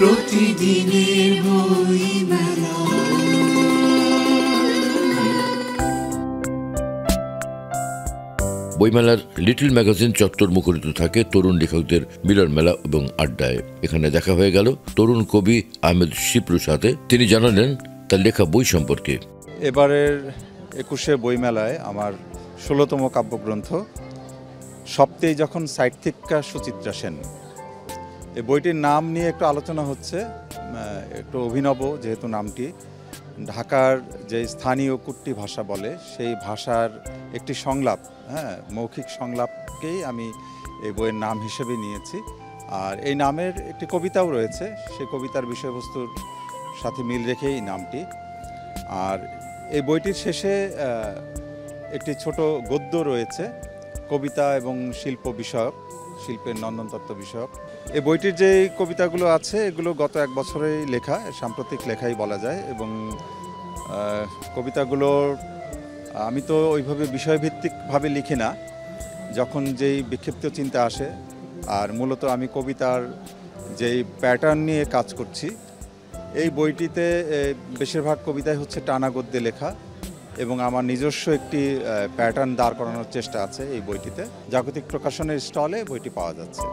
প্রতিদিনের বইমেলা। বইমেলার লিটল ম্যাগাজিন চত্বর মুখরিত থাকে তরুণ লেখকদের মিলন মেলা এবং আড্ডায়। এখানে দেখা হয়ে গেল তরুণ কবি আহমেদ শিপ্রুর সাথে। তিনি জানালেন তার লেখা বই সম্পর্কে। এবারের ২১শে বইমেলায় আমার ১৬তম কাব্যগ্রন্থ সপ্তেই যখন সাহিত্যিকা সুচিত্রা সেন, এই বইটির নাম নিয়ে একটু আলোচনা হচ্ছে। একটু অভিনব যেহেতু নামটি, ঢাকার যে স্থানীয় কুট্টি ভাষা বলে সেই ভাষার একটি সংলাপ, মৌখিক সংলাপকেই আমি এই বইয়ের নাম হিসেবে নিয়েছি। আর এই নামের একটি কবিতাও রয়েছে, সেই কবিতার বিষয়বস্তুর সাথে মিল রেখেই এই নামটি। আর এই বইটির শেষে একটি ছোট গদ্য রয়েছে কবিতা এবং শিল্প বিষয়ক, শিল্পের নন্দনতত্ত্ব বিষয়ক। এই বইটির যে কবিতাগুলো আছে এগুলো গত ১ বছরেই লেখা, সাম্প্রতিক লেখাই বলা যায়। এবং কবিতাগুলোর আমি তো ওইভাবে বিষয়ভিত্তিকভাবে লিখি না, যখন যেই বিক্ষিপ্ত চিন্তা আসে। আর মূলত আমি কবিতার যেই প্যাটার্ন নিয়ে কাজ করছি, এই বইটিতে বেশিরভাগ কবিতাই হচ্ছে টানা গদ্যে লেখা এবং আমার নিজস্ব একটি প্যাটার্ন দাঁড় করানোর চেষ্টা আছে এই বইটিতে। জাগতিক প্রকাশনের স্টলে বইটি পাওয়া যাচ্ছে।